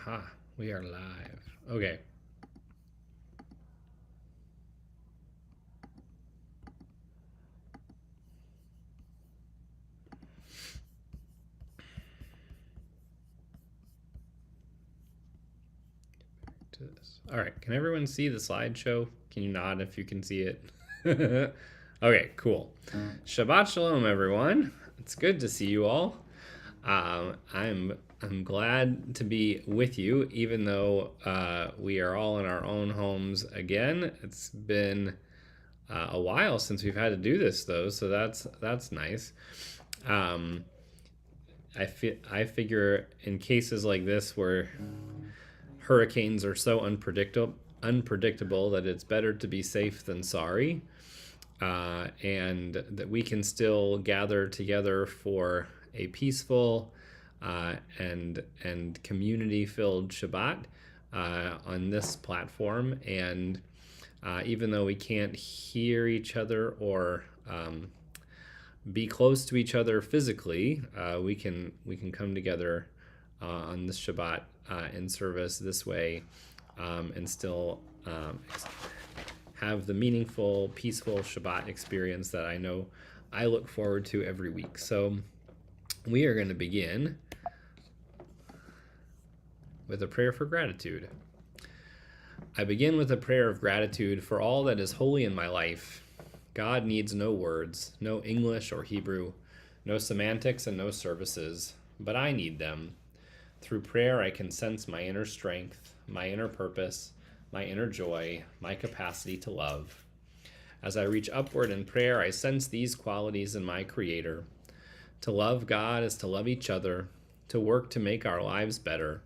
Aha, we are live. Okay. To this. All right, can everyone see the slideshow? Can you nod if you can see it? Okay, cool. Shabbat Shalom, everyone. It's good to see you all. I'm glad to be with you, even though we are all in our own homes again. It's been a while since we've had to do this, though, so that's nice. I figure in cases like this where hurricanes are so unpredictable that it's better to be safe than sorry, and that we can still gather together for a peaceful and community-filled Shabbat on this platform. And even though we can't hear each other or be close to each other physically, we can come together on this Shabbat in service this way, and still have the meaningful, peaceful Shabbat experience that I know I look forward to every week. So we are going to begin with a prayer for gratitude. I begin with a prayer of gratitude for all that is holy in my life. God needs no words, no English or Hebrew, no semantics and no services, but I need them. Through prayer, I can sense my inner strength, my inner purpose, my inner joy, my capacity to love. As I reach upward in prayer, I sense these qualities in my Creator. To love God is to love each other, to work to make our lives better.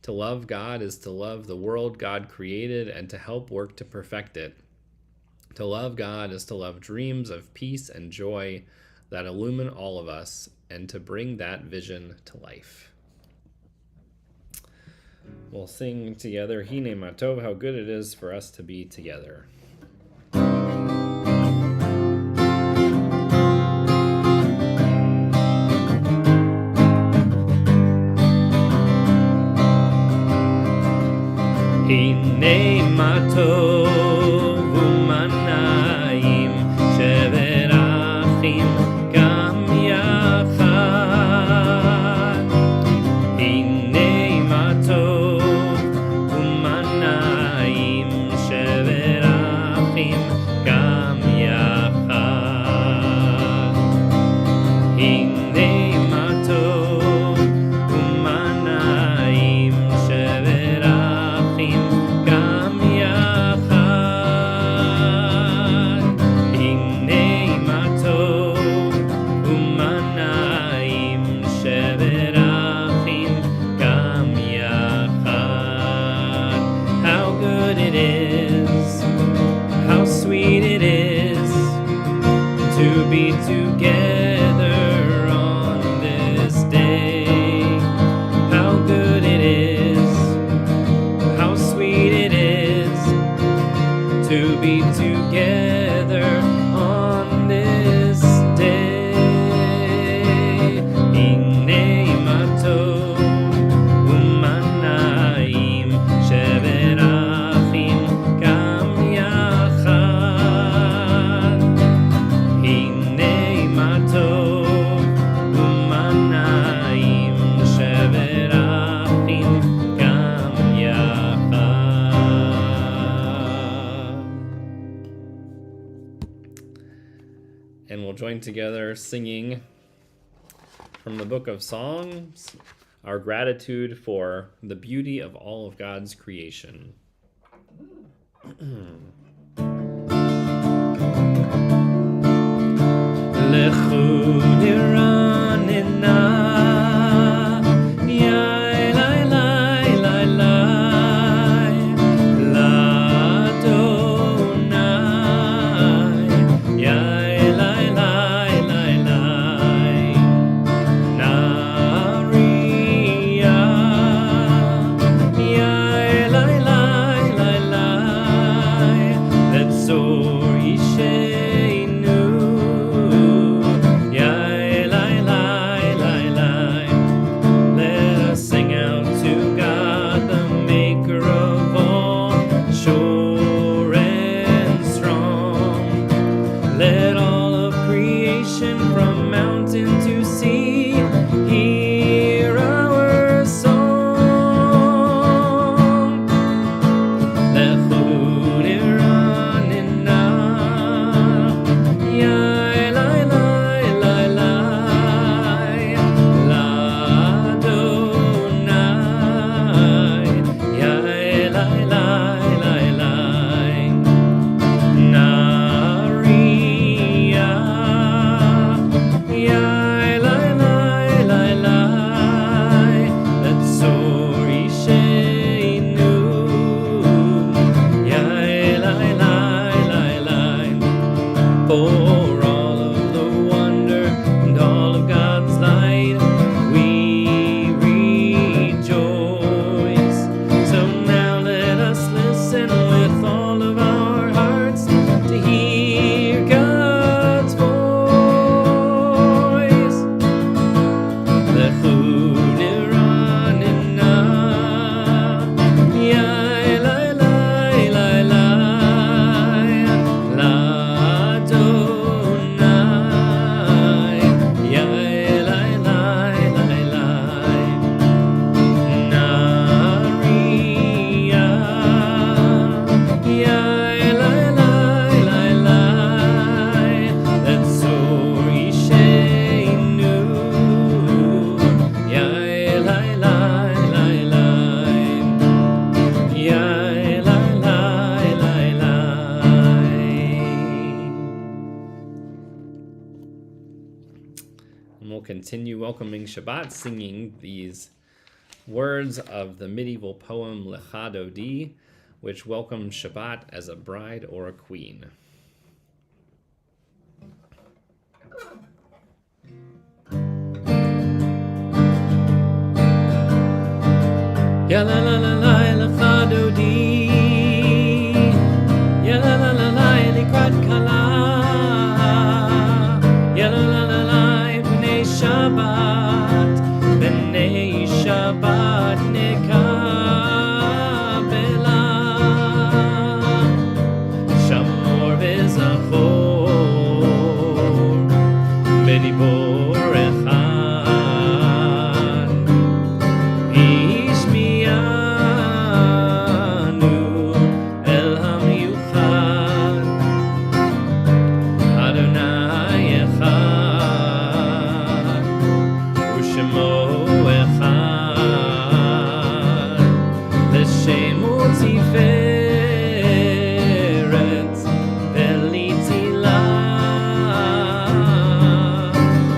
To love God is to love the world God created and to help work to perfect it. To love God is to love dreams of peace and joy that illumine all of us and to bring that vision to life. We'll sing together, Hine Matov, how good it is for us to be together. Hine Matov u'manayim sheverachim gam yachad. Hine Matov u'manayim sheverachim gam yachad. Hine Matov u'manayim sheverachim gam yachad. Hine matov u'manayim sheverachim gam yachad. How good it is, how sweet it is to be together on this day. How good it is, how sweet it is to be together on this day. Hine matov u'manayim sheverachim gam yachad. Hine matov u'manayim sheverachim gam yachad. And we'll join together singing from the book of Songs, our gratitude for the beauty of all of God's creation. Lechu niranena, yai lai lai lai lai, l'Adonai, yai lai lai lai lai, Nariya, yai lai lai lai lai, Letzor Yishe. continue welcoming Shabbat, singing these words of the medieval poem Lecha Dodi, which welcomes Shabbat as a bride or a queen. Ya la la la la Lecha Dodi, ya la la la la Likrat Kala, ya la la la la Bnei Shabbat, Bnei Shabbat Nekabela, Shamor v'Zachor, Bedibor Echad, Ishmianu El HaMiyuchad, Adonai Echad, U'Shemo Echad, L'Shemo Tiferet V'Litila,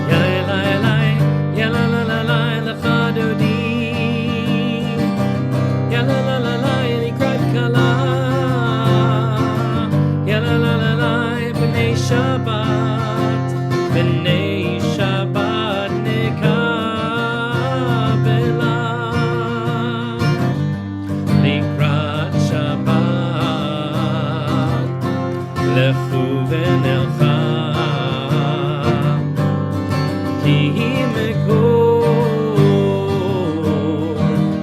Ya Elai, Ya la la la la Lecha Dodi, Ya la la la la Likrat Kala, Ya la la la la Bnei Shabbat, Bnei Shabbat Nekabela, Likrat Shabbat, Lechu v'Nelcha, Ki Mekor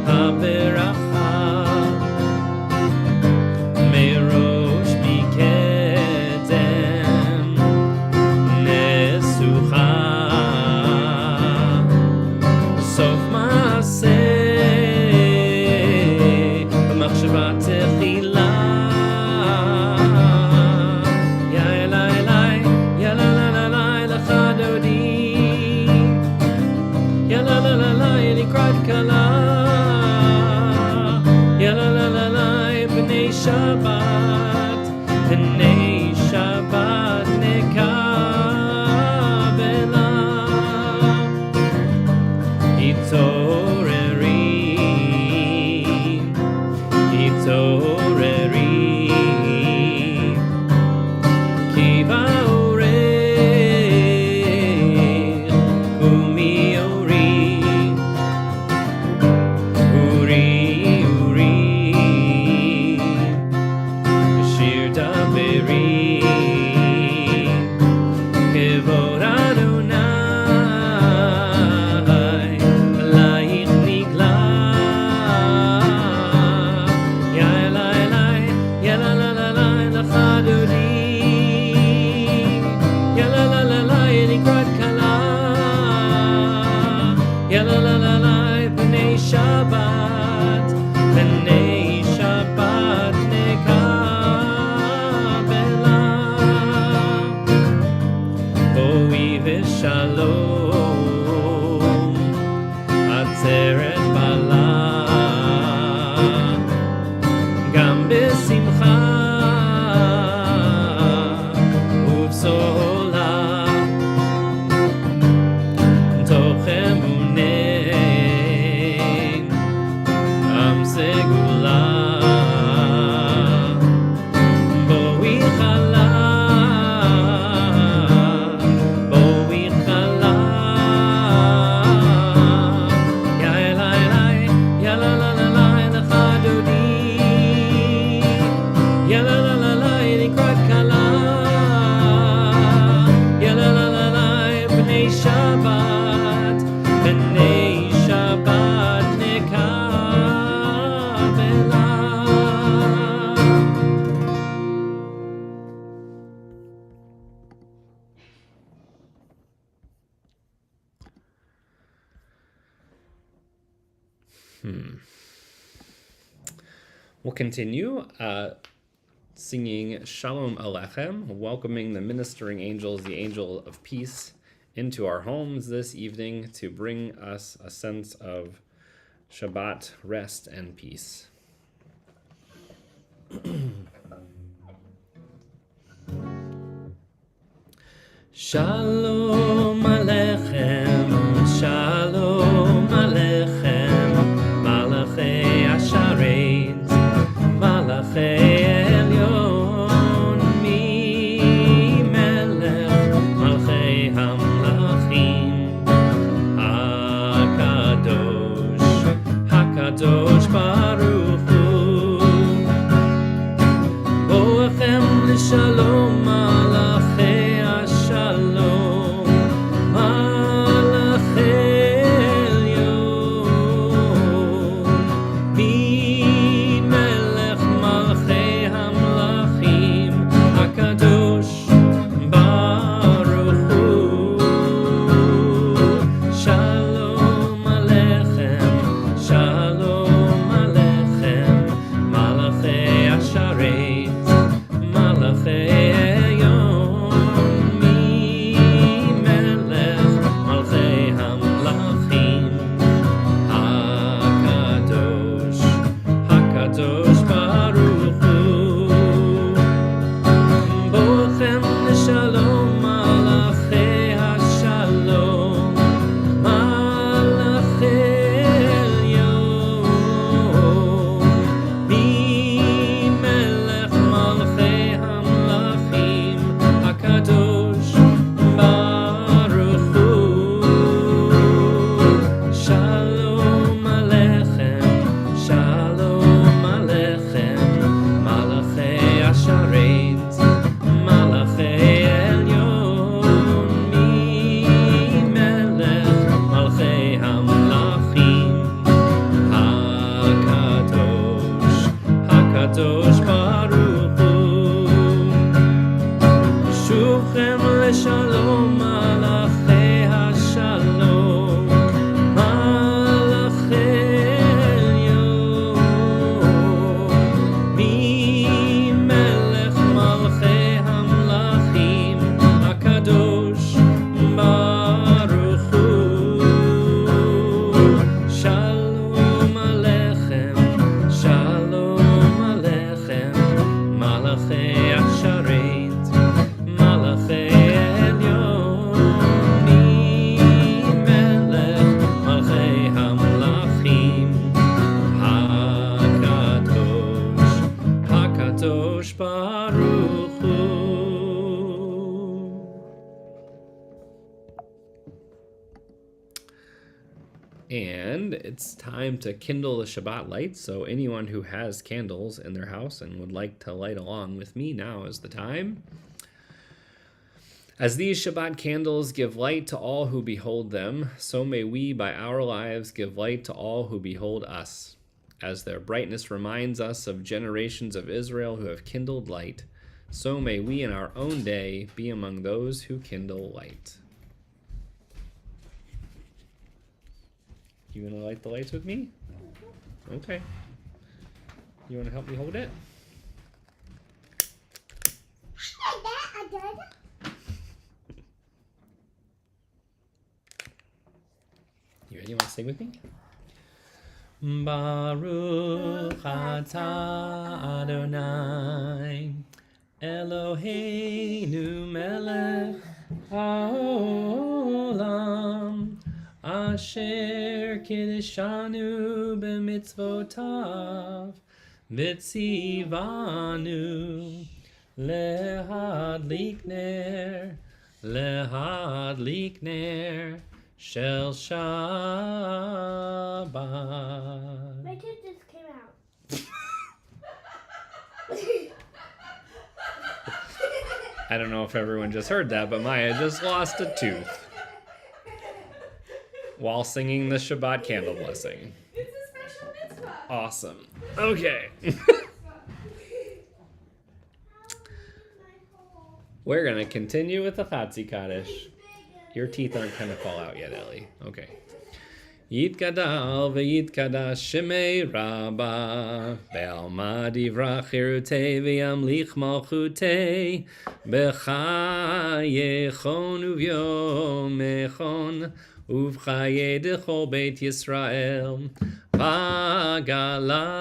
HaBeracha, Merosh Mikedem Nesucha, Sof Maaseh B'machshava Techila, Ya Elai, Ya la la la la Lecha Dodi, Ya la la la la Likrat Kala, Ya la la la la Bnei Shabbat, Bnei Shabbat Nekabela, Itoreri, Itoreri, Ki ba'orech u'mi'ori, Uri, Uri, Shir Daveri, Kevod Adonai, Laich Nigla, Ya Elai, Ya la la la la Lecha Dodi, Ya la la la la Likrat Kala, Ya la la la la Bnei Shabbat, Bnei Shabbat Nekabela, Boi v'Shalom, Atzeret Bala, Gam B'Simcha U'Bsola, Toch Emunei Am Segula, Boi Chala, Boi Chala, Ya Elai, Ya la la la la Lecha Dodi, Ya la la la la Likrat Kala, Ya la la la la Bnei Shabbat, Bnei Shabbat Nekabela. We'll continue singing Shalom Alechem, welcoming the ministering angels, the angel of peace, into our homes this evening to bring us a sense of Shabbat rest and peace. Shalom Alechem, Shalom Aleichem, Malachei Asharetz, Malachei Elyon, Mi Melech, Malchei Hamlachim, Hakadosh Baruch Hu, Boachem L'Shalom, Malachei Ashalom, Malachei Elyon, Mi Melech Malchei Hamlachim, Hakadosh Baruch Hu, Shalom Aleichem, Shalom Aleichem, Malachei Asharetz, Malachei Elyon, Mi Melech Malchei Hamlachim, Hakadosh Baruch Hu, Bochem L'Shalom, Malachei Hashalom, Malachei Elyon, Mi Melech Malchei Hamlachim, Hakadosh Baruch Hu, Shalom Aleichem, Shalom Aleichem, Malachei Asharetz, Malachei Elyon, Mi Melech Malchei Hamlachim, Hakadosh Baruch Hu, Shuvchem L'Shalom, Malachei Hashalom, Malachei Elyon, Mi Melech Malchei Hamlachim, Hakadosh Baruch Hu, Shalom Aleichem, Shalom Aleichem, Malachei Asharetz, Malachei Elyon, Mi Melech Malchei Hamlachim, Hakadosh Baruch Hu. And it's time to kindle the Shabbat lights, so anyone who has candles in their house and would like to light along with me, now is the time. As these Shabbat candles give light to all who behold them, so may we by our lives give light to all who behold us. As their brightness reminds us of generations of Israel who have kindled light, so may we in our own day be among those who kindle light. You want to light the lights with me? Okay. You want to help me hold it? You ready? You want to sing with me? Baruch atah Adonai Eloheinu melech haolam Asher kiddushanu b'mitzvotav v'tzivanu lehadlik ner shel Shabbat. My tooth just came out. I don't know if everyone just heard that, but Maya just lost a tooth while singing the Shabbat candle blessing. It's a special mitzvah. Awesome. Okay. We're going to continue with the Chatzi Kaddish. Your teeth aren't going to fall out yet, Ellie. Okay. Yitgadal v'yitkadash shemei rabba ve'alma divra chirutei v'yamlich malchutei b'chayechon uvyomechon uvchaye dechol beit Yisrael bagala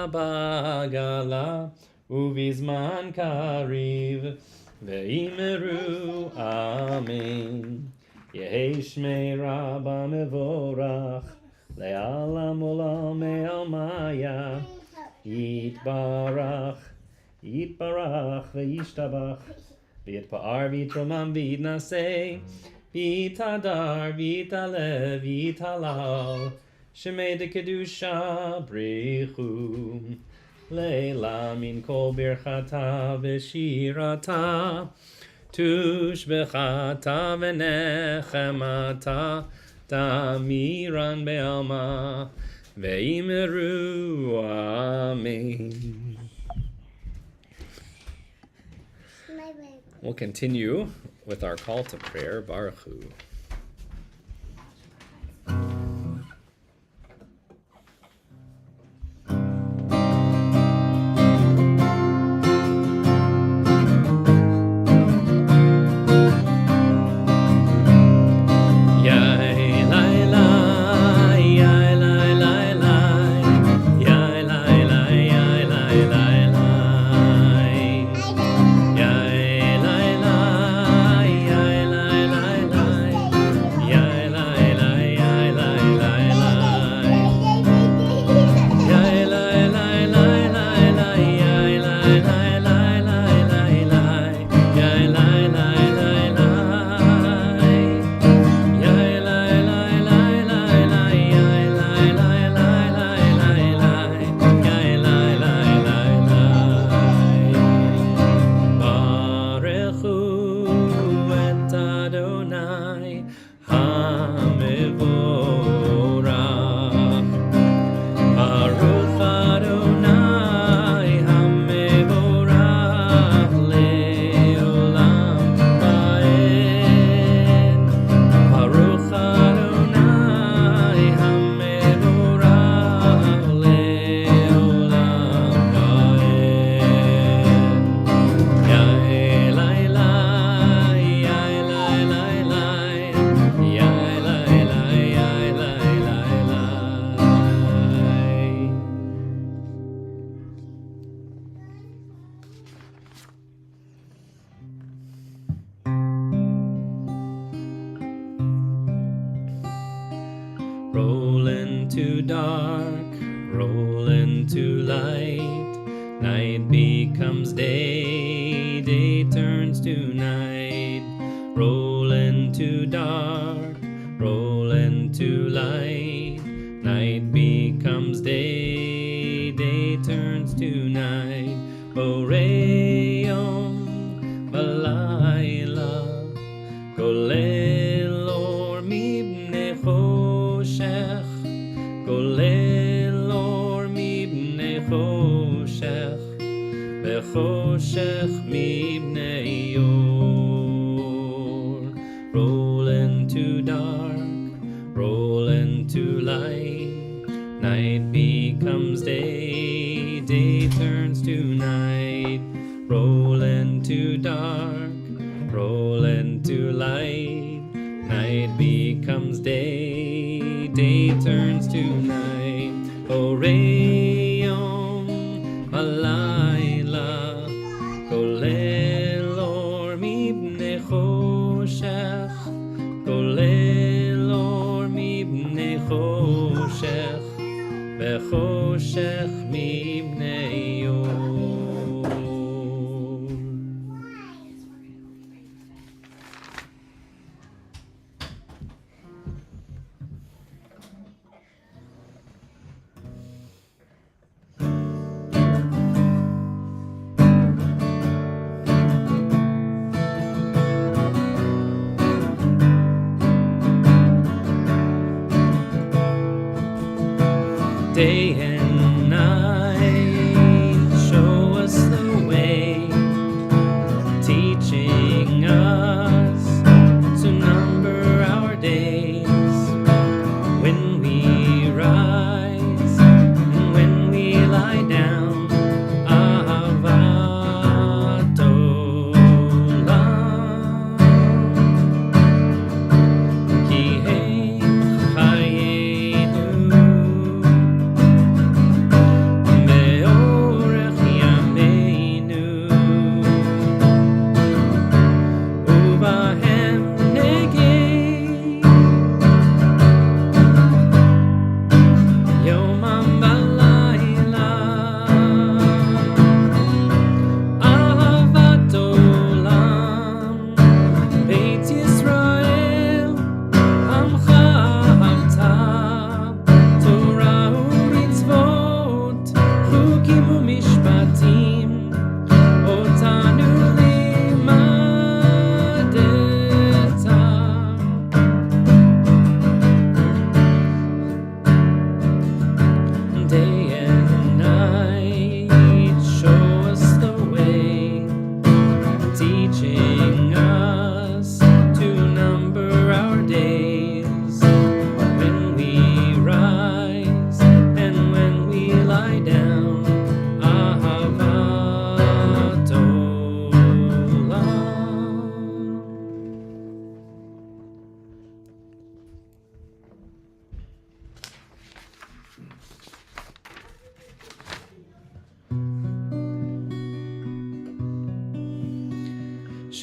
uvizman kariv ve'imeru amen. Yehi Shmei Rabba Mevorach, Le'alam Olam Me'almaya, Yitbarach, Yitbarach, Ve'yishtabach, V'yitpa'ar V'yitromam V'yitnaseh, V'yitadar, V'yitalev, V'yitalal, Shemei de Kedusha Brichu, Leila min kol birchata v'shirata, Tushbechata v'nechemata, Tamiran be'alma, ve'imeru amen. We'll continue with our call to prayer, Baruch Hu. Roll into dark, roll into light. Night becomes day, day turns to night. Roll into dark, roll into light. Night becomes day, day turns to night. Oreyom balayla, kolel or mibnei choshech, kolel or mibnei choshech, vechoshech mibnei or. Roll into dark, roll into light. Night becomes day, day turns to night. Roll into dark, roll into light. Night becomes day, day turns to night. Oreyom halayla, kolel or mibnei choshech, kolel or mibnei choshech, vechoshech mibnei or. Day and night, show us the way, teaching us to number our days. When we rise and when we lie down, Ahavat Olam, Ki Hein Chayenu. Ubahem neged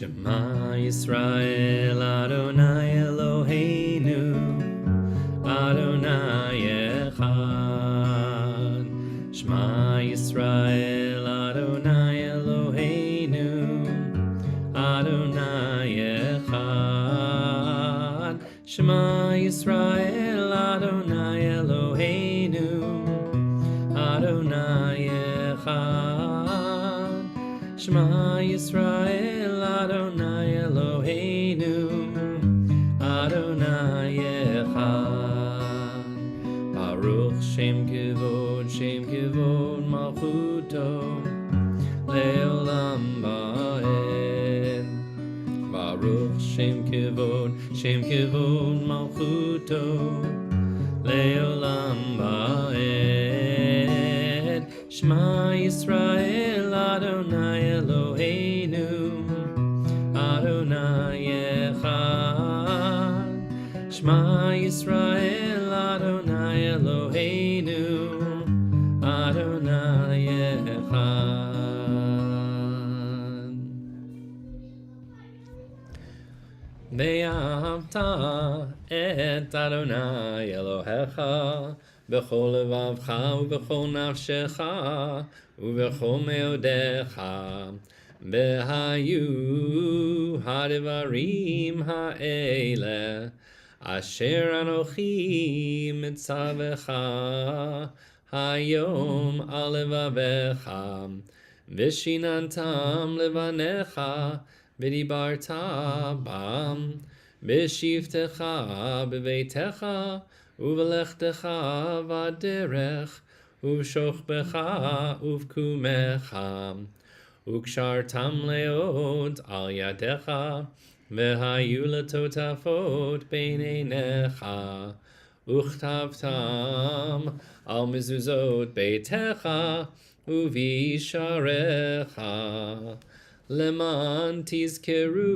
Shema Yisrael Adonai Eloheinu Adonai Echad. Shema Yisrael Adonai Eloheinu Adonai Echad. Shema Yisrael Adonai Eloheinu Adonai Echad. Shema Yisrael Adonai Eloheinu Adonai Echad. Baruch Shem Kivod Malchuto Leolam Ba'ed. Baruch Shem Kivod Malchuto Leolam Ba'ed. Shema Yisrael Adonai Eloheinu Adonai Echad. Shema Yisrael Adonai Eloheinu Adonai Echad. Ve'ahavta et Adonai Elohecha b'chol levavcha u'b'chol nafshecha u'b'chol meodecha. V'hayu ha'devarim ha'ele asher anochi mitzavecha hayom al levavecha v'shinantam levanecha v'dibarta bam v'shivtecha b'veitecha u'v'lechtecha v'aderech u'v'shochbecha u'v'kumecha u'kshartam leot al yadecha v'hayu letotafot beineinecha uchtavtam al mezuzot beitecha u'visharecha leman tizkeru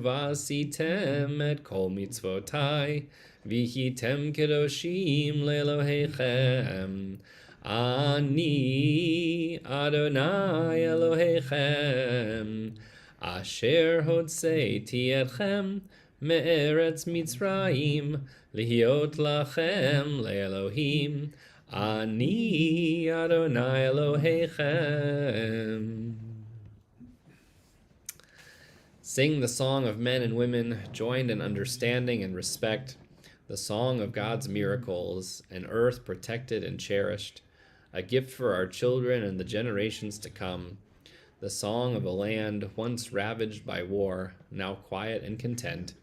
v'asitem et kol mitzvotai v'hitem kedoshim le'elohechem. Ani Adonai Elohechem asher hotzeiti etchem me'eretz Mitzrayim lihiot lachem le'Elohim. Ani Adonai Elohechem. Sing the song of men and women joined in understanding and respect, the song of God's miracles, an earth protected and cherished, a gift for our children and the generations to come, the song of a land once ravaged by war, now quiet and content,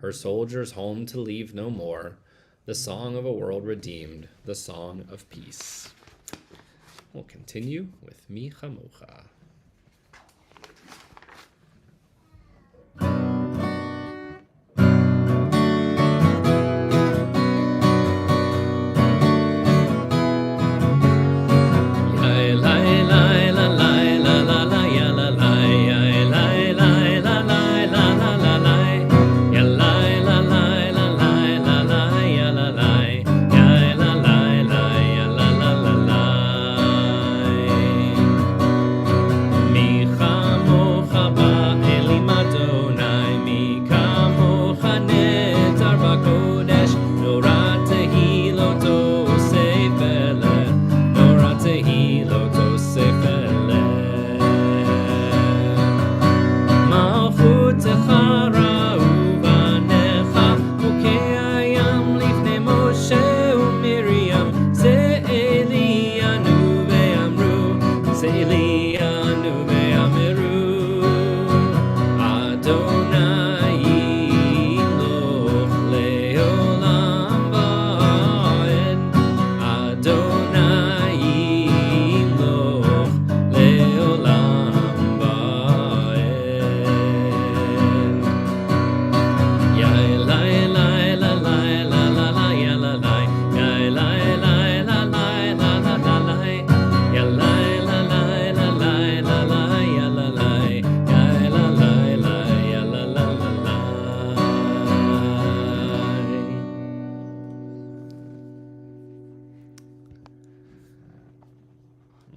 her soldiers home to leave no more, the song of a world redeemed, the song of peace. We'll continue with Mi Chamocha.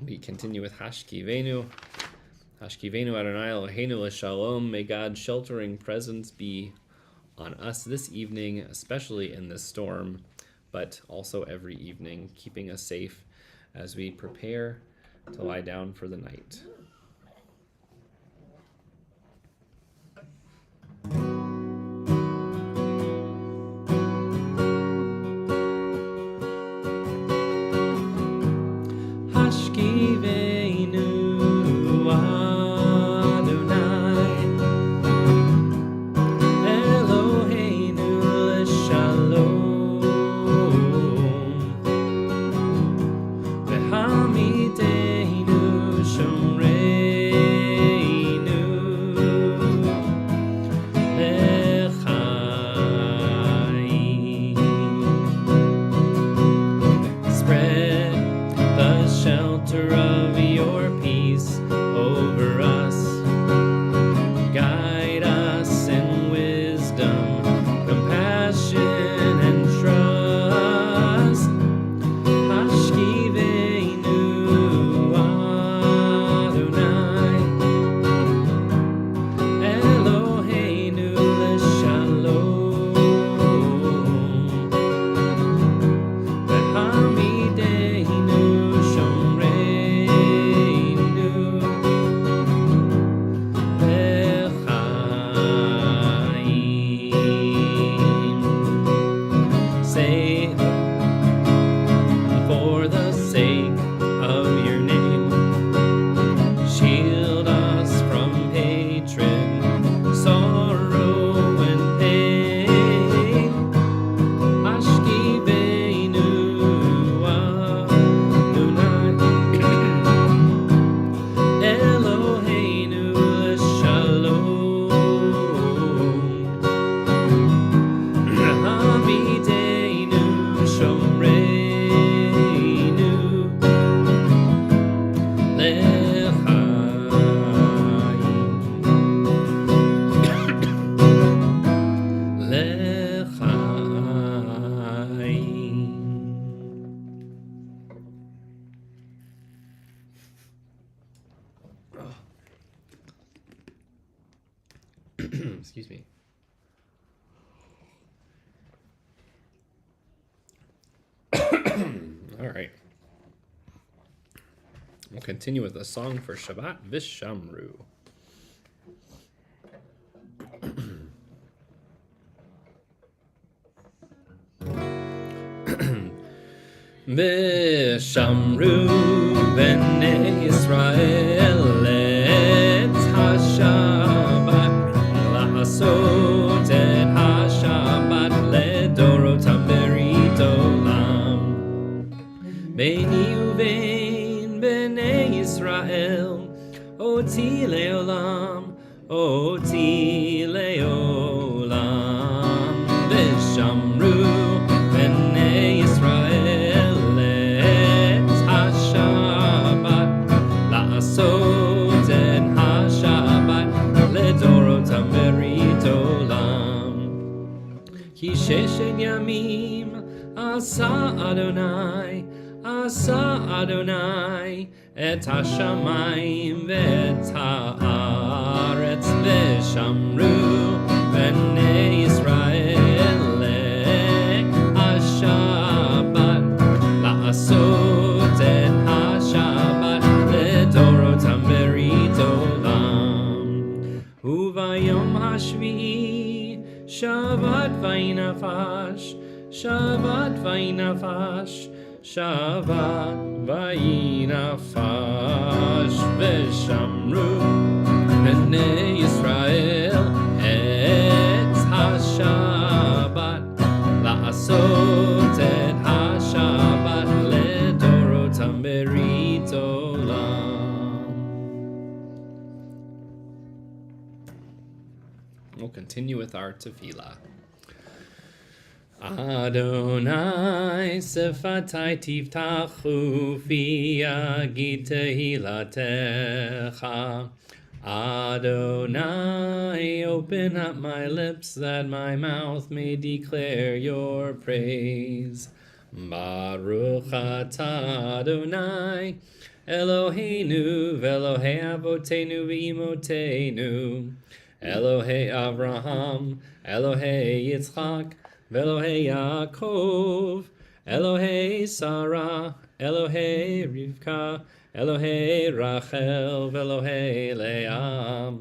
We continue with Hashkivenu. Hashkivenu Adonai Eloheinu L'Shalom. May God's sheltering presence be on us this evening, especially in this storm, but also every evening, keeping us safe as we prepare to lie down for the night. Hashkivenu Adonai Eloheinu L'Shalom V'hamidenu Shomreinu L'chaim. Spread the shelter of your peace over us. Guide us in wisdom, compassion, and trust. Hashkivenu Adonai Eloheinu L'Shalom V'hamidenu Shomreinu L'chaim. Save for the sake of your name. Shield us from hatred, sorrow, and pain. Hashkivenu Adonai Eloheinu L'Shalom V'hamidenu Shomreinu Excuse me. All right. We'll continue with a song for Shabbat Vishamru. Vishamru b'nei Yisrael et HaShabbat la'asot et HaShabbat ledorotam berit olam. Beini uvein b'nei Yisrael oti leolam, oti leolam. Vishamru b'nei Yisrael et HaShabbat la'asot et HaShabbat ledorotam berit olam. Ki sheshet yamim asa Adonai et hashamayim ve'et haaretz v'shamru b'nei Yisrael et hashabbat la'asot et hashabbat ledorotam berit olam. Uvayom hashvi'i Shabbat vaynafash, Shabbat vaynafash, Shabbat vaynafash. V'shamru b'nei Yisrael et hashabbat la'asot et hashabbat ledorotam berit olam. We'll continue with our tefillah. Adonai sefatai tiftachu fi agid tehilatecha. Adonai, open up my lips that my mouth may declare your praise. Baruch atah Adonai, Eloheinu ve'Elohei avotenu ve'imotenu, Elohei Avraham, Elohei Yitzchak, ve'Elohei Yaakov, Elohei Sarah, Elohei Rivka, Elohei Rachel, ve'Elohei Leah,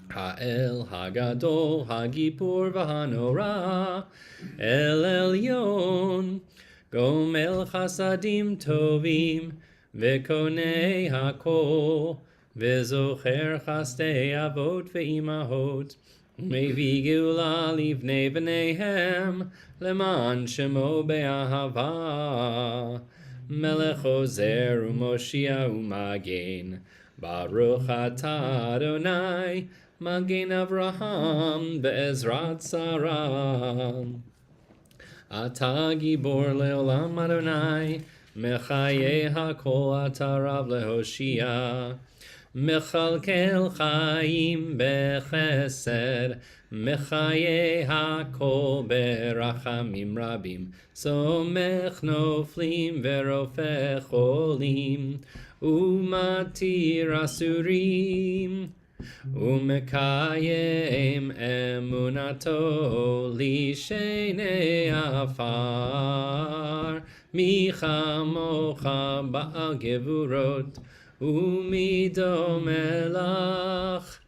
Ha'el Hagadol, Hagipur v'Hanora, El Elyon, Gomel Chasadim Tovim, Vekonei Hakol, Vezocher Chastei Avot ve'imahot, Mevi Geula livnei v'neihem, Leman Shemo be'ahava, Melech Ozer u'Moshia u'Magen, Baruch atah Adonai, Magen Avraham be'ezrat Sarah. Ata gibor leolam Adonai, Mechaye hakol ata rav lehoshia. Mechalkel chaim bechesed, Mechaye hakol berachamim rabim. Somech noflim verofech cholim, Umatir asurim. Umekayem emunato lishenei afar, michamocha ba'al gevurot, umido melach,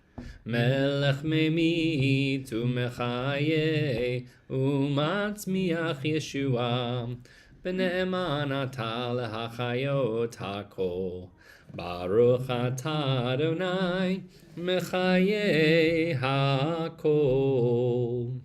melech memit umechaye, umatzmiach Yeshua, b'ne'eman ata lehachayot hakol. Baruch atah Adonai, Mechaye hakol.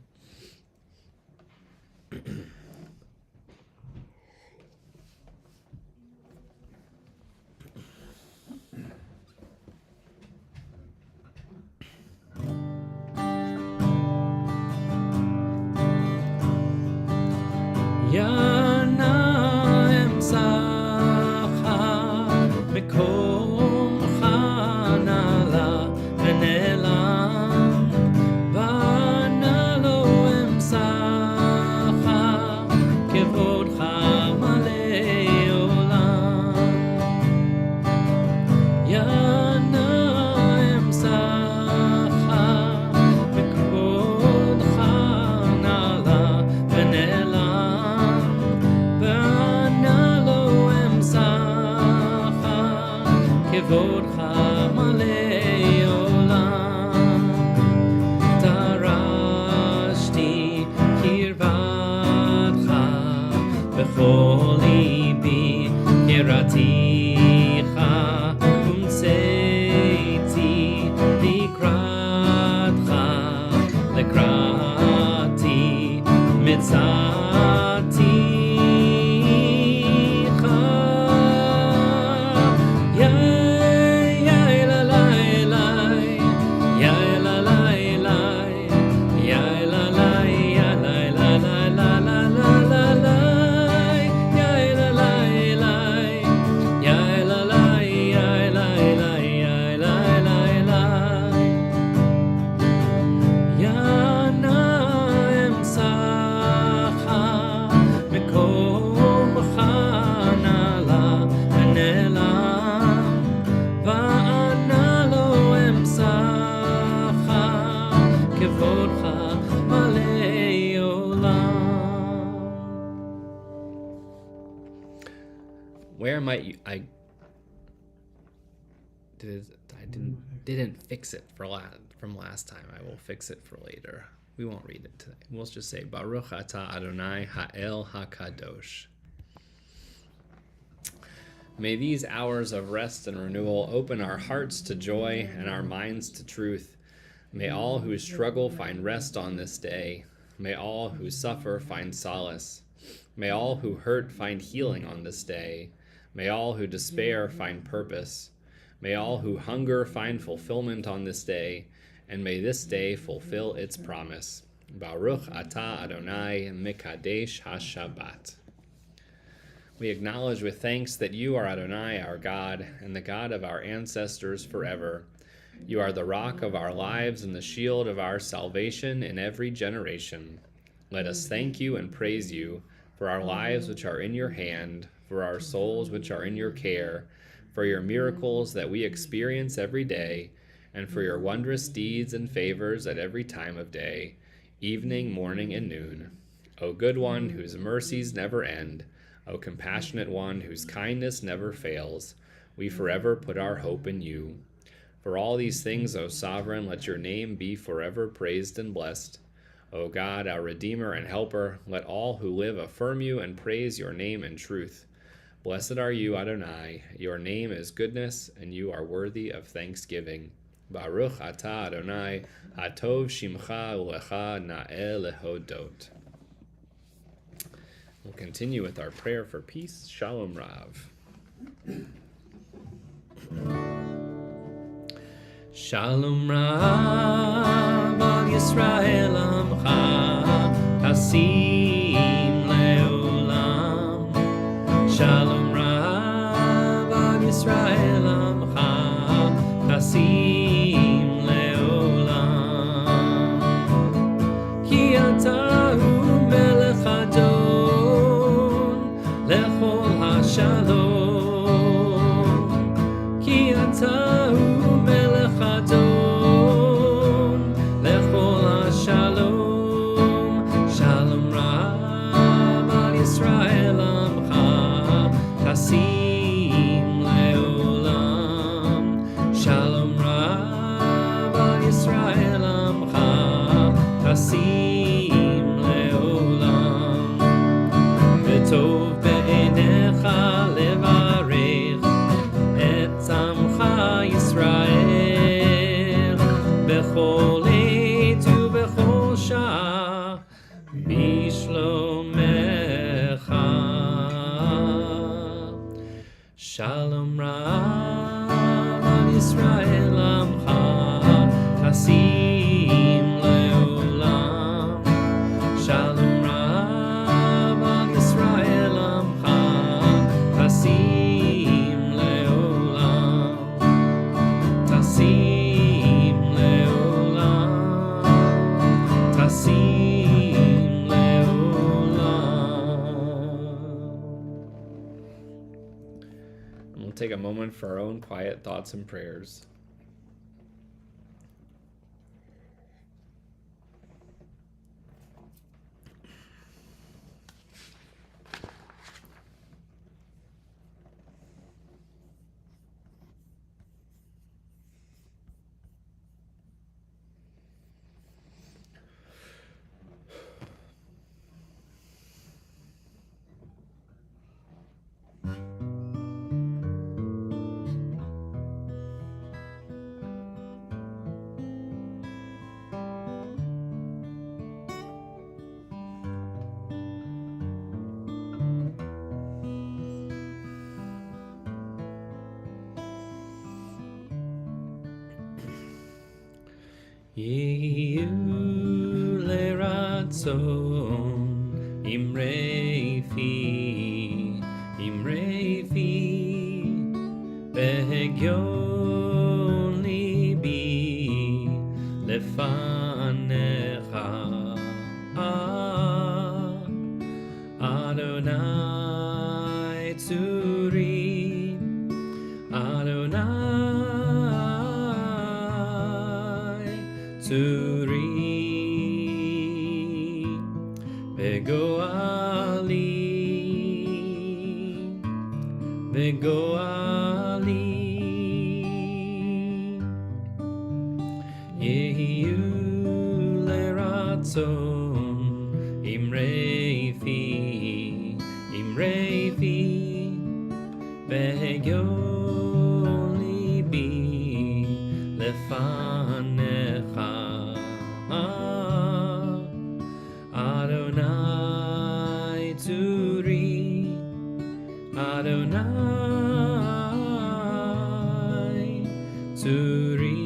Yana emsacha mekom chanala v'nelam, vana lo emsacha kevodcha malei olam. Yana emsacha mekom chanala v'nelam, vana lo emsacha kevodcha malei olam. Darashti kirvatcha b'chol libi, kiraticha umseiti likratcha, lekrati mitzaticha. Yai, yai, la, lai, lai. Yai, la, lai, lai. Yai, la, lai, ya, lai, la, lai, la, la, la, la, lai. Yai, la, lai, lai. Yai, la, lai, yai, lai, lai, yai, lai, lai, lai. Yana emsacha mekom chanala v'nelam, va'ana lo emsacha kevodcha malei olam. Where might you? I didn't fix it from last time. I will fix it for later. We won't read it today. We'll just say Baruch atah Adonai Ha'el HaKadosh. May these hours of rest and renewal open our hearts to joy and our minds to truth. May all who struggle find rest on this day. May all who suffer find solace. May all who hurt find healing on this day. May all who despair find purpose. May all who hunger find fulfillment on this day, and may this day fulfill its promise. Baruch atah Adonai Mekadesh HaShabbat. We acknowledge with thanks that you are Adonai, our God, and the God of our ancestors forever. You are the rock of our lives and the shield of our salvation in every generation. Let us thank you and praise you for our lives which are in your hand, for our souls which are in your care, for your miracles that we experience every day, and for your wondrous deeds and favors at every time of day, evening, morning, and noon. O good one, whose mercies never end, O compassionate one, whose kindness never fails, we forever put our hope in you. For all these things, O Sovereign, let your name be forever praised and blessed. O God, our Redeemer and Helper, let all who live affirm you and praise your name in truth. Blessed are you, Adonai. Your name is goodness, and you are worthy of thanksgiving. Baruch atah Adonai, hatov shimcha ulecha na'eh lehodot. We'll continue with our prayer for peace. Shalom Rav. Shalom Rav al Yisrael amcha tasim leolam. Shalom Rav al Yisrael amcha tasim leolam. Ki ata hu melech adon lechol hashalom. Ki ata hu melech adon lechol hashalom. Shalom Rav al Yisrael amcha tasim leolam. Shalom Rav al Yisrael amcha tasim leolam. V'tov be'enecha levarech et amcha Yisrael bechol עת ובכל שעה בשלומך. Shalom Rav al Yisrael amcha tasim leolam. Shalom Rav al Yisrael amcha tasim leolam. Tasim leolam. Tasim leolam. And we'll take a moment for our own quiet thoughts and prayers. Yiyu leratzon imrei fi behegyon libi lefanecha. Adonai tzuri, Adonai tzuri, vegoali, yehiyu leratzon imrei fi behegyon libi lefanecha. Adonai tzuri, Adonai tzuri,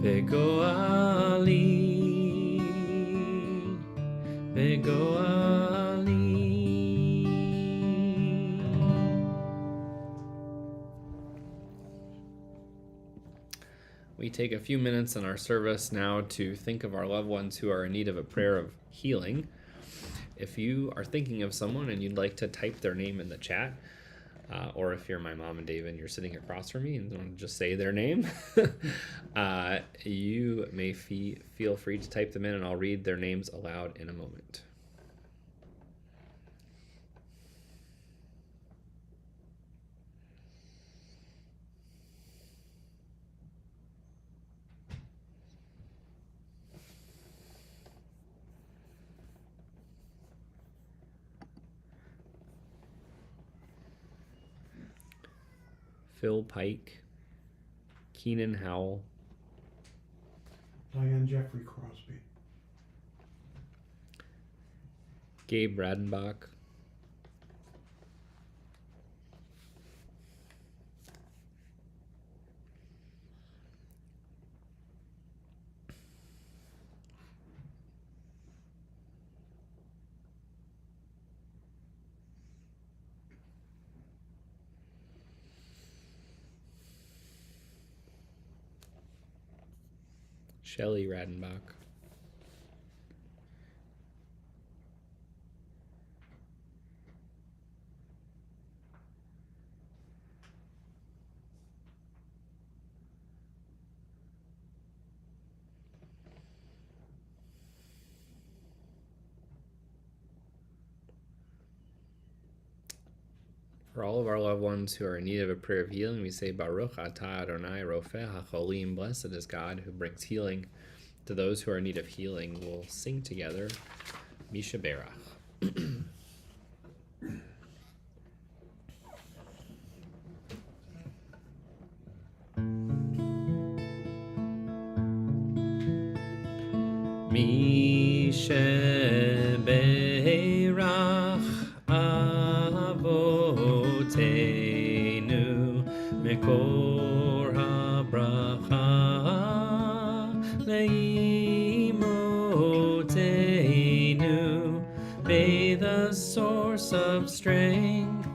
vegoali. We take a few minutes in our service now to think of our loved ones who are in need of a prayer of healing. If you are thinking of someone and you'd like to type their name in the chat, or if you're my mom and David and you're sitting across from me and don't just say their name, you may feel free to type them in, and I'll read their names aloud in a moment. Phil Pike, Keenan Howell, Diane Jeffrey Crosby, Gabe Radenbach, Shelley Radenbach, For all of our loved ones who are in need of a prayer of healing, we say, Baruch atah Adonai Rofeh HaCholim. Blessed is God who brings healing to those who are in need of healing. We'll sing together, Misha Berach. Misha Berach Avotenu Mekor HaBracha Leimotenu, may the source of strength,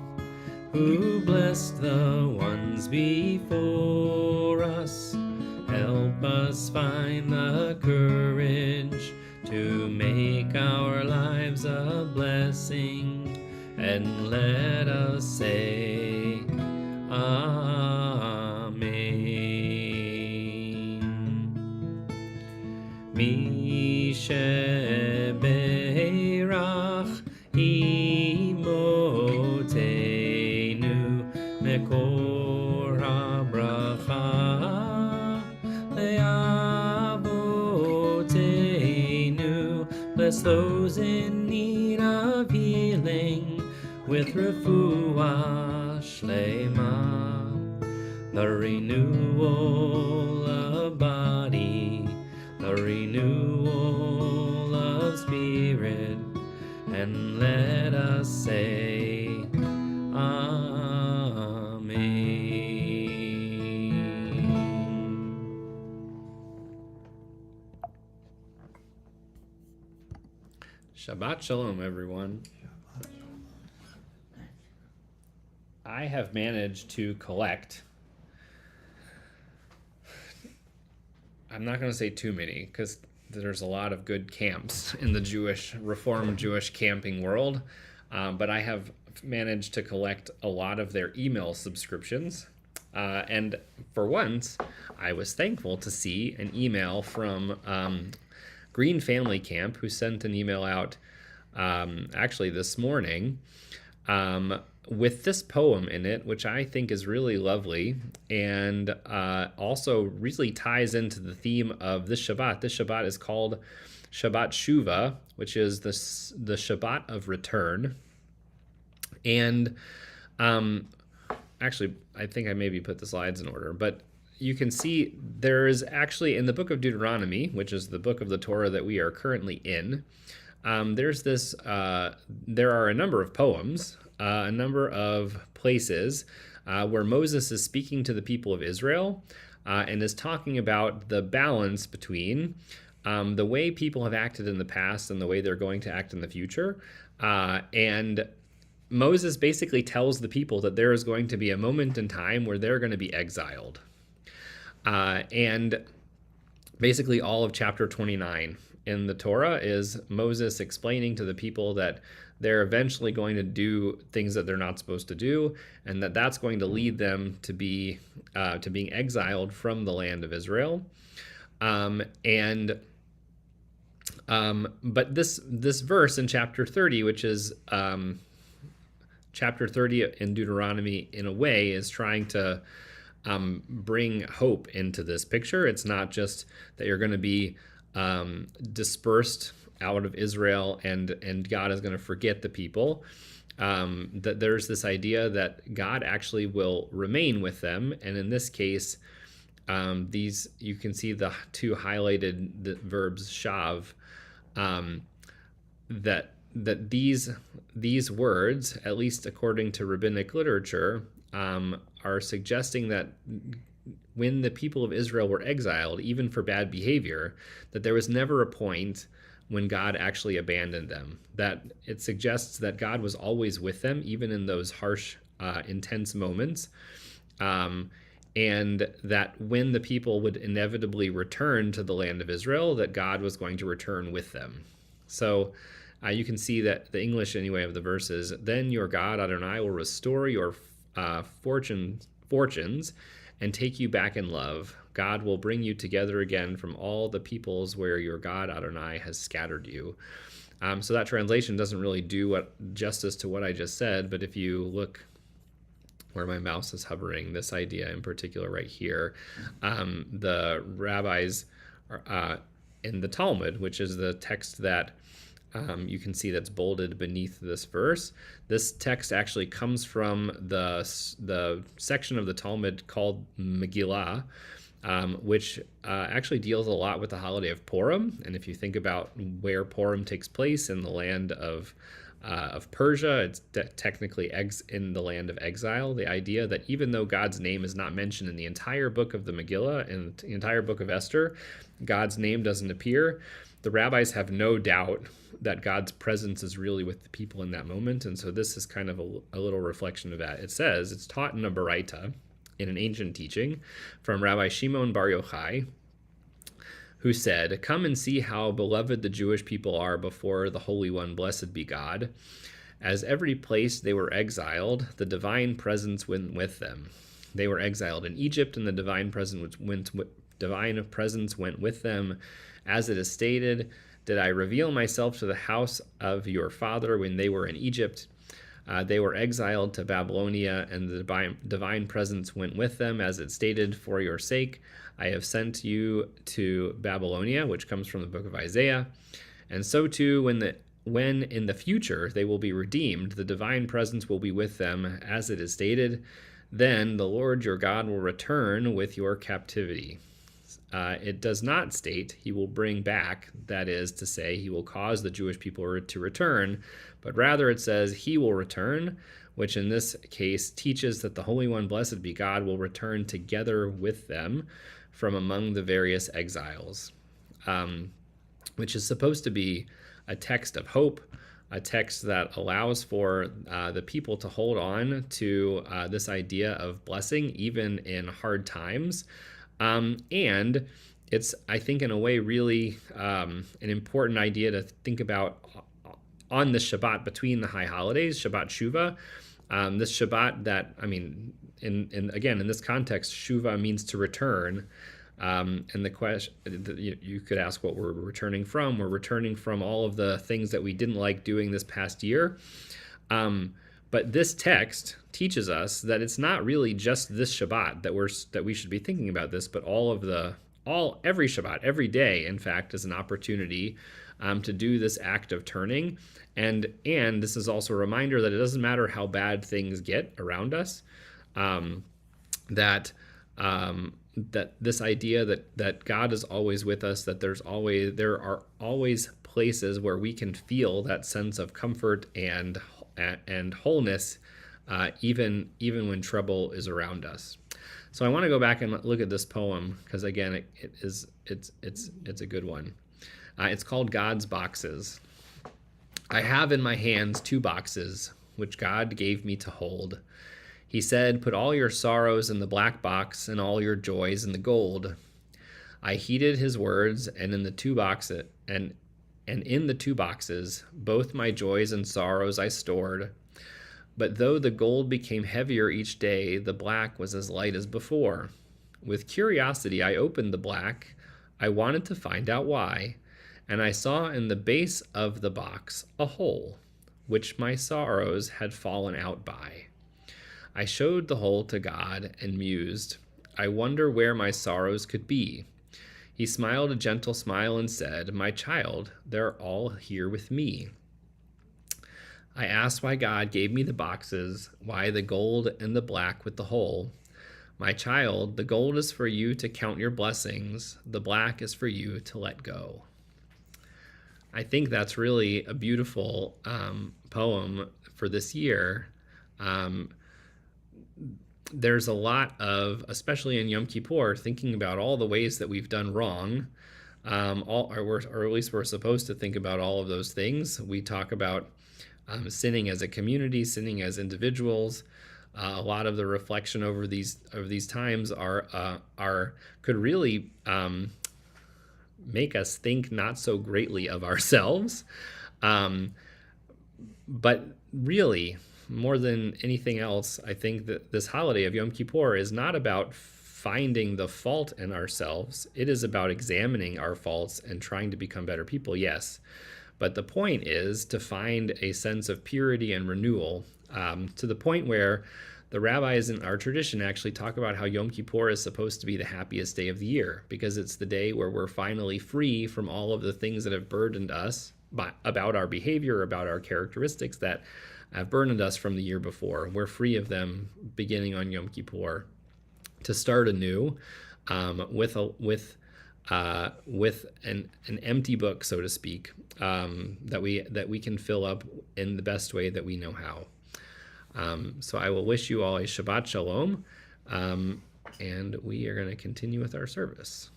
who blessed the ones before us, help us find the courage to make our lives a blessing, and let us say Amen. Mishe Berach Imotenu Mekor HaBracha Le'avotenu, bless those in need of healing with refuah shlema, the renewal of body, the renewal of spirit, and let us say Amen. Shabbat Shalom, everyone. I have managed to collect, I'm not going to say too many, because there's a lot of good camps in the Reform Jewish camping world, but I have managed to collect a lot of their email subscriptions. And for once, I was thankful to see an email from Green Family Camp, who sent an email out actually this morning with this poem in it, which I think is really lovely, and also really ties into the theme of this Shabbat. This Shabbat is called Shabbat Shuvah, which is the Shabbat of return. And actually, I think I maybe put the slides in order, but you can see there is actually in the book of Deuteronomy, which is the book of the Torah that we are currently in, there's this, there are a number of poems, a number of places where Moses is speaking to the people of Israel and is talking about the balance between the way people have acted in the past and the way they're going to act in the future. And Moses basically tells the people that there is going to be a moment in time where they're going to be exiled. And basically all of chapter 29 in the Torah is Moses explaining to the people that they're eventually going to do things that they're not supposed to do, and that's going to lead them to be to being exiled from the land of Israel. And but this verse in chapter 30, which is chapter 30 in Deuteronomy, in a way, is trying to bring hope into this picture. It's not just that you're going to be dispersed out of Israel and God is going to forget the people. That there's this idea that God actually will remain with them, and in this case, these, you can see the two highlighted verbs shav, that these words, at least according to rabbinic literature, are suggesting that when the people of Israel were exiled, even for bad behavior, that there was never a point when God actually abandoned them. That it suggests that God was always with them, even in those harsh, intense moments. And that when the people would inevitably return to the land of Israel, that God was going to return with them. So you can see that the English, anyway, of the verses, then your God Adonai will restore your fortunes and take you back in love. God will bring you together again from all the peoples where your God Adonai has scattered you. So that translation doesn't really do justice to what I just said, but if you look where my mouse is hovering, this idea in particular right here, the rabbis in the Talmud, which is the text that you can see that's bolded beneath this verse. This text actually comes from the section of the Talmud called Megillah, which actually deals a lot with the holiday of Purim. And if you think about where Purim takes place in the land of Persia, it's technically in the land of exile. The idea that even though God's name is not mentioned in the entire book of the Megillah and the entire book of Esther, God's name doesn't appear. The rabbis have no doubt that God's presence is really with the people in that moment. And so this is kind of a little reflection of that. It says, it's taught in a Baraita, in an ancient teaching, from Rabbi Shimon Bar Yochai, who said, "Come and see how beloved the Jewish people are before the Holy One, blessed be God. As every place they were exiled, the divine presence went with them. They were exiled in Egypt, and the divine presence went with them. As it is stated, did I reveal myself to the house of your father when they were in Egypt? They were exiled to Babylonia, and the divine presence went with them, as it stated, for your sake I have sent you to Babylonia," which comes from the book of Isaiah. "And so too, when in the future they will be redeemed, the divine presence will be with them, as it is stated, then the Lord your God will return with your captivity." It does not state he will bring back, that is to say, he will cause the Jewish people to return, but rather it says he will return, which in this case teaches that the Holy One, blessed be God, will return together with them from among the various exiles, which is supposed to be a text of hope, a text that allows for the people to hold on to this idea of blessing even in hard times. And it's, I think, in a way, really an important idea to think about on the Shabbat between the high holidays, Shabbat Shuvah. This Shabbat that, I mean, in this context, Shuvah means to return. And the question, you could ask what we're returning from. We're returning from all of the things that we didn't like doing this past year. But this text teaches us that it's not really just this Shabbat that we should be thinking about this, but every Shabbat, every day, in fact, is an opportunity to do this act of turning. And this is also a reminder that it doesn't matter how bad things get around us, that this idea that God is always with us, that there are always places where we can feel that sense of comfort and wholeness, even when trouble is around us. So I want to go back and look at this poem because, again, it's a good one. It's called God's Boxes. "I have in my hands 2 boxes, which God gave me to hold. He said, 'Put all your sorrows in the black box and all your joys in the gold.' I heeded his words, and in the 2 boxes, and in the 2 boxes both my joys and sorrows I stored. But though the gold became heavier each day, the black was as light as before. With curiosity, I opened the black. I wanted to find out why, and I saw in the base of the box a hole, which my sorrows had fallen out by. I showed the hole to God and mused, I wonder where my sorrows could be. He smiled a gentle smile and said, My child, they're all here with me. I asked why God gave me the boxes, why the gold and the black with the hole. My child, the gold is for you to count your blessings, the black is for you to let go. I think that's really a beautiful poem for this year. There's a lot of, especially in Yom Kippur, thinking about all the ways that we've done wrong, or at least we're supposed to think about all of those things. We talk about sinning as a community, sinning as individuals. A lot of the reflection over these times could really make us think not so greatly of ourselves, but really, more than anything else, I think that this holiday of Yom Kippur is not about finding the fault in ourselves. It is about examining our faults and trying to become better people, yes. But the point is to find a sense of purity and renewal, to the point where the rabbis in our tradition actually talk about how Yom Kippur is supposed to be the happiest day of the year, because it's the day where we're finally free from all of the things that have burdened us about our behavior, about our characteristics that have burdened us from the year before. We're free of them beginning on Yom Kippur to start anew, with an empty book, so to speak, that we can fill up in the best way that we know how. So I will wish you all a Shabbat Shalom, and we are going to continue with our service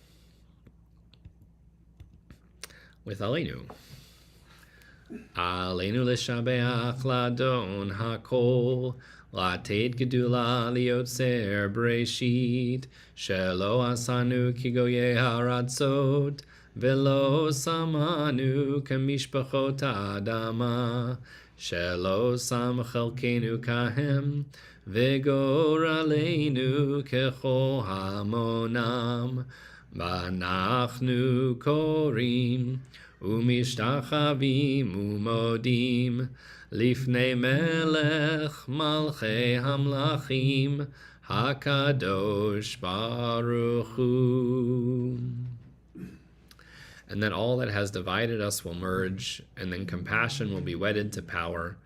with Aleinu. Aleinu l'shabeach l'adon hakol, לתת גדולה ליוצר בראשית, שלא עשנו כגויי הארצות, ולא שמנו כמשפחות האדמה, שלא שם חלקנו כהם, וגורלנו ככל המונם, ואנחנו קוראים ומשתחווים ומודים, לפני מלך מלכי המלכים, הקדוש ברוך hu. And then all that has divided us will merge, and then compassion will be wedded to power,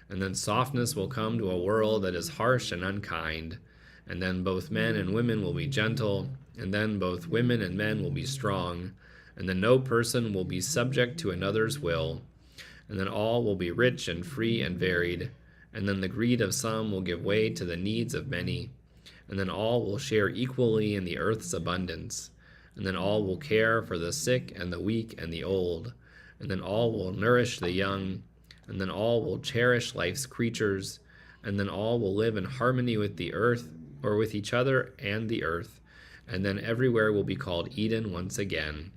and then softness will come to a world that is harsh and unkind, and then both men and women will be gentle, and then both women and men will be strong, and then no person will be subject to another's will, and then all will be rich and free and varied, and then the greed of some will give way to the needs of many, and then all will share equally in the earth's abundance, and then all will care for the sick and the weak and the old, and then all will nourish the young, and then all will cherish life's creatures, and then all will live in harmony with the earth, or with each other and the earth, and then everywhere will be called Eden once again.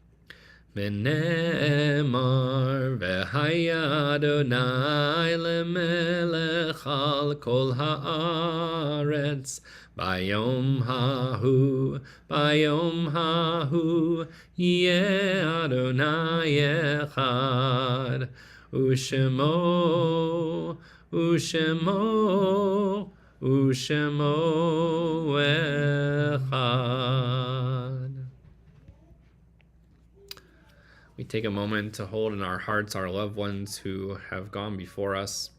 ונאמר והיה אדוני למלך על כל הארץ ביום ההוא יהיה אדוני אחד ושמו אחד. We take a moment to hold in our hearts our loved ones who have gone before us.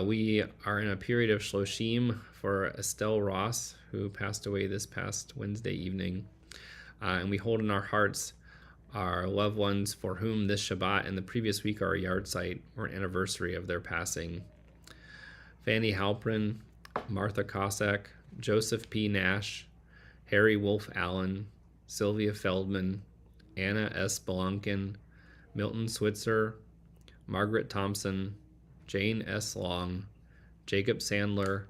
We are in a period of Shloshim for Estelle Ross, who passed away this past Wednesday evening. And we hold in our hearts our loved ones for whom this Shabbat and the previous week are a yard site or an anniversary of their passing. Fanny Halprin, Martha Cossack, Joseph P. Nash, Harry Wolf Allen, Sylvia Feldman, Anna S. Belunkin, Milton Switzer, Margaret Thompson, Jane S. Long, Jacob Sandler,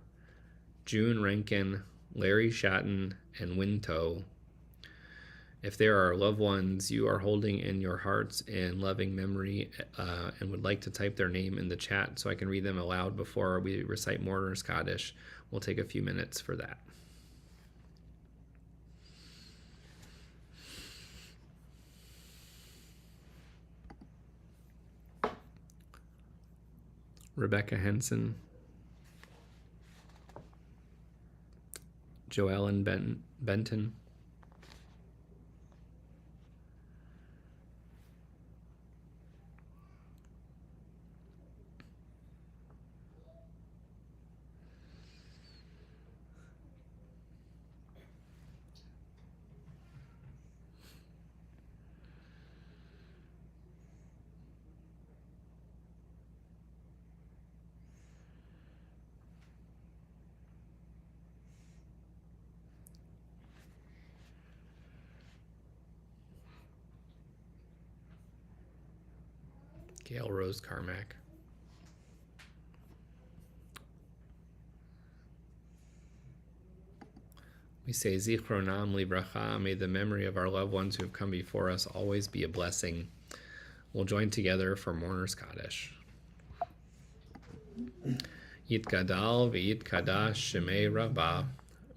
June Rankin, Larry Shatton, and Win To. If there are loved ones you are holding in your hearts in loving memory and would like to type their name in the chat so I can read them aloud before we recite Mourner's Kaddish, we'll take a few minutes for that. Rebecca Henson, Joellen Benton, Gail Rose Carmack. We say Zichronam Libracha, may the memory of our loved ones who have come before us always be a blessing. We'll join together for Mourner's Kaddish. Yitgadal v'yitkadash shemei Rabbah,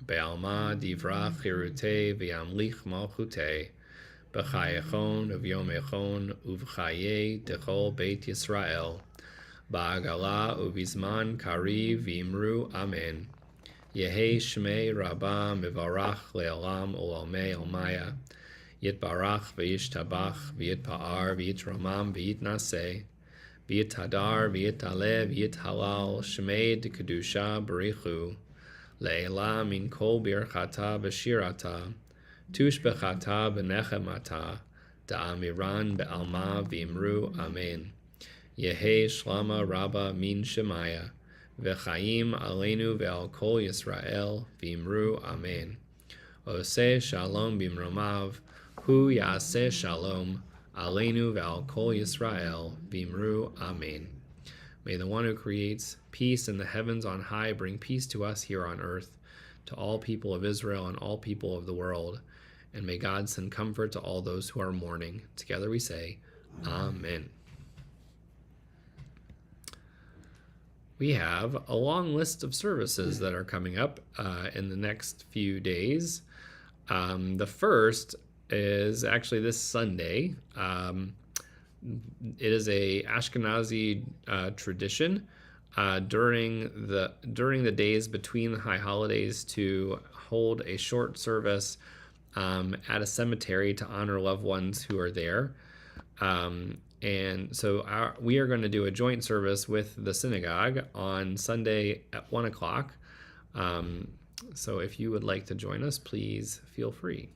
be'alma divra chirute v'yamlich malchute, b'chayechon uv'yomechon uv'chaye dechol Beit Yisrael, ba'agala uv'izman kariv v'imru amen. Yehi shmei Rabbah mivarach le'olam u'olmei olmaya, yitbarach v'yishtabach v'yitpa'ar v'yitramam v'yitnaseh, v'yitadar v'yitaleh v'yithalal shmei d'kedusha b'richu, le'ela min kol birchata b'shirata, tushbechata b'nechemata, da'amiran be'alma v'imru amen. Yehi shlama Rabbah min shemaya, v'chaim aleinu ve'al kol Yisrael v'imru amen. Oseh shalom b'imromav, hu yaseh shalom aleinu ve'al kol Yisrael v'imru amen. May the one who creates peace in the heavens on high bring peace to us here on earth, to all people of Israel and all people of the world, and may God send comfort to all those who are mourning. Together we say, Amen. We have a long list of services that are coming up in the next few days. The first is actually this Sunday. It is a Ashkenazi tradition during the days between the high holidays to hold a short service at a cemetery to honor loved ones who are there. And so we are going to do a joint service with the synagogue on Sunday at 1 o'clock. So if you would like to join us, please feel free.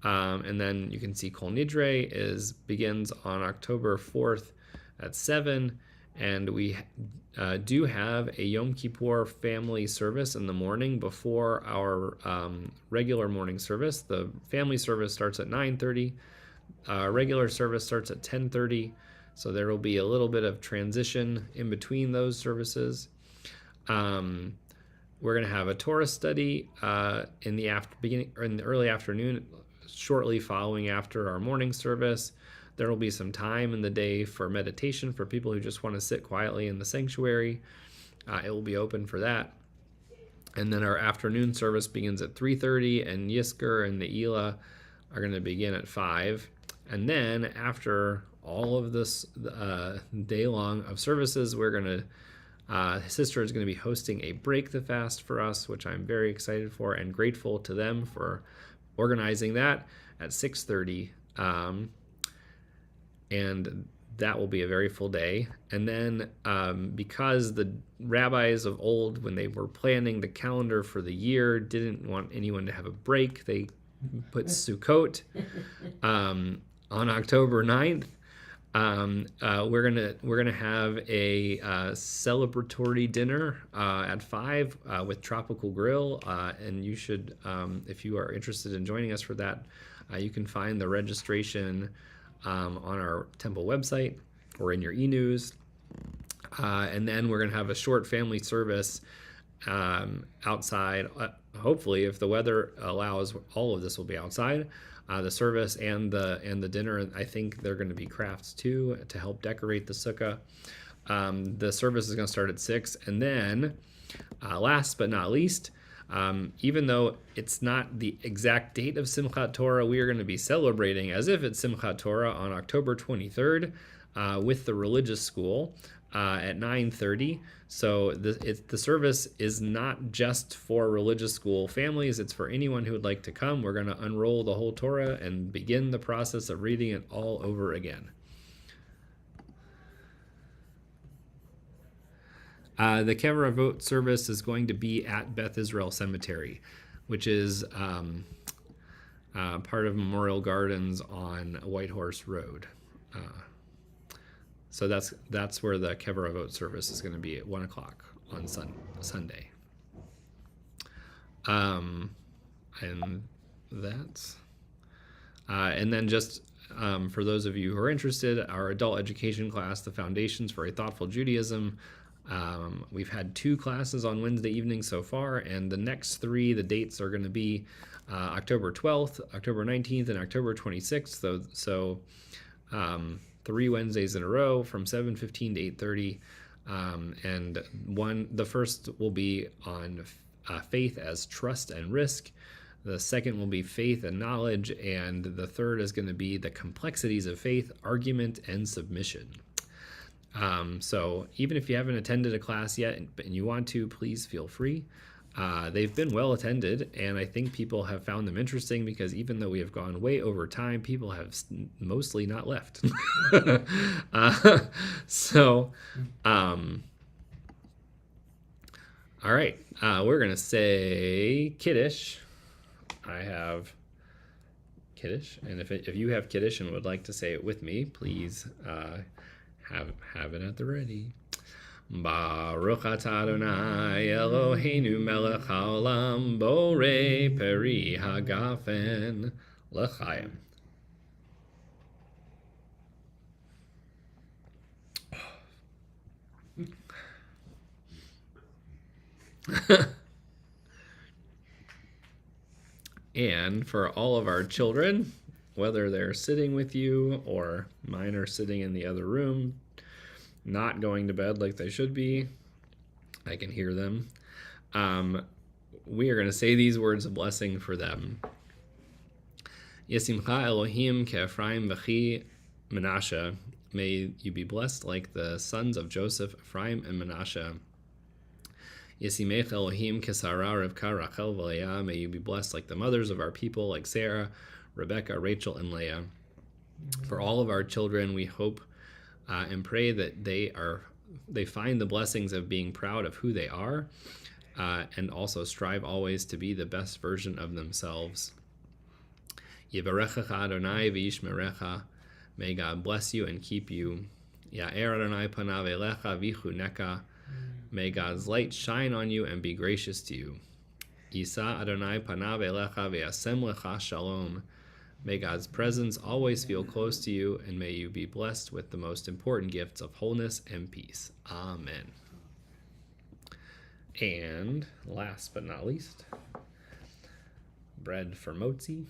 And then you can see Kol Nidre begins on October 4th at 7. And we do have a Yom Kippur family service in the morning before our regular morning service. The family service starts at 9:30. Regular service starts at 10:30, so there will be a little bit of transition in between those services. We're going to have a Torah study in the early afternoon, shortly following after our morning service. There will be some time in the day for meditation for people who just want to sit quietly in the sanctuary. It will be open for that. And then our afternoon service begins at 3:30, and Yisker and the Ela are going to begin at 5. And then after all of this day long of services, we're going to, sister is going to be hosting a Break the Fast for us, which I'm very excited for and grateful to them for organizing that at 6:30. And that will be a very full day. And then because the rabbis of old, when they were planning the calendar for the year, didn't want anyone to have a break, they put Sukkot on October 9th. We're gonna have a celebratory dinner at 5 with Tropical Grill, and you should, if you are interested in joining us for that, you can find the registration on our temple website or in your e-news. And then we're gonna have a short family service outside hopefully, if the weather allows, all of this will be outside. The service and the dinner, I think they're going to be crafts too to help decorate the sukkah. The service is going to start at 6, and then last but not least, even though it's not the exact date of Simchat Torah, we are going to be celebrating as if it's Simchat Torah on October 23rd with the religious school at 9:30. So the service is not just for religious school families, it's for anyone who would like to come. We're going to unroll the whole Torah and begin the process of reading it all over again. The Kever Avot service is going to be at Beth Israel Cemetery, which is part of Memorial Gardens on White Horse Road. So that's where the Kever Avot service is going to be at 1 o'clock on Sunday. And that's and then just for those of you who are interested, our adult education class, The Foundations for a Thoughtful Judaism. We've had 2 classes on Wednesday evening so far, and the next 3, the dates are going to be October 12th, October 19th, and October 26th. So 3 Wednesdays in a row from 7:15 to 8:30, and the first will be on faith as trust and risk. The second will be faith and knowledge, and the third is going to be the complexities of faith, argument, and submission. So even if you haven't attended a class yet and you want to, please feel free. They've been well attended, and I think people have found them interesting because even though we have gone way over time, people have mostly not left. All right, we're going to say Kiddush. I have Kiddush, and if you have Kiddush and would like to say it with me, please have it at the ready. Baruch atah Adonai Eloheinu melech haolam borei peri hagafen l'chaim. And for all of our children, whether they're sitting with you or mine are sitting in the other room, not going to bed like they should be, I can hear them. We are going to say these words of blessing for them. Yesimcha Elohim ke'Ephraim v'chi Menashe. May you be blessed like the sons of Joseph, Ephraim and Menashe. Yesimech Elohim ke'Sarah Rivka Rachel v'Leah. May you be blessed like the mothers of our people, like Sarah, Rebecca, Rachel, and Leah. For all of our children, we hope and pray that they find the blessings of being proud of who they are, and also strive always to be the best version of themselves. Yivarechecha Adonai v'yishmerecha. May God bless you and keep you. Ya'er Adonai panav elecha v'chuneka. May God's light shine on you and be gracious to you. Yisa Adonai panav elecha v'yasem lecha shalom. May God's presence always feel close to you, and may you be blessed with the most important gifts of wholeness and peace. Amen. And last but not least, bread for Motzi.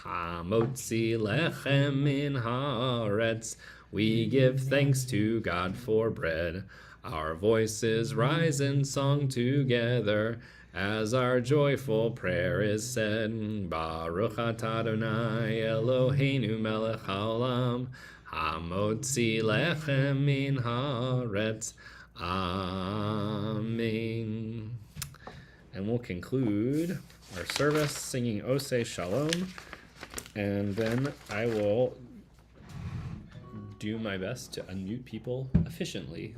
Ha-motzi lechem min haaretz. We give thanks to God for bread. Our voices rise in song together as our joyful prayer is said. Baruch atah Adonai Eloheinu melech haolam, hamotzi lechem min haaretz. Amen. And we'll conclude our service singing Oseh Shalom, and then I will do my best to unmute people efficiently.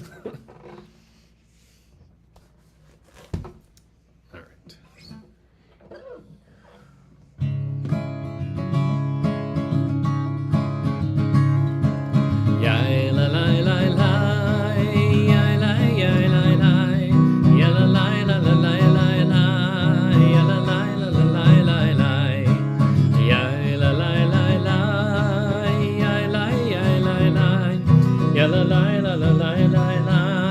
La la la la la la la.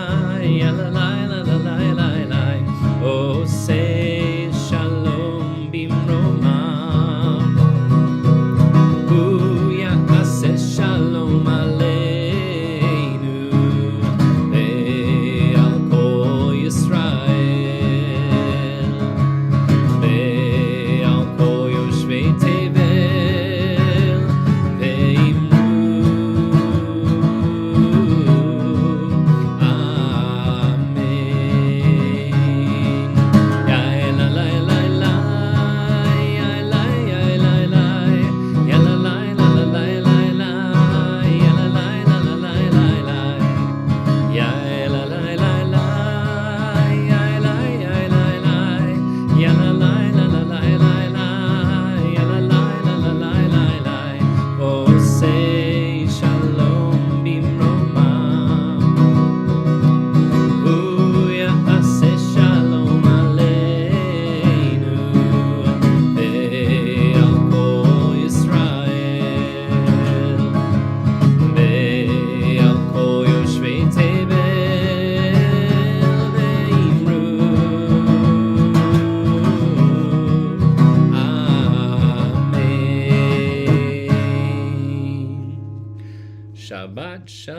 Shabbat Shalom.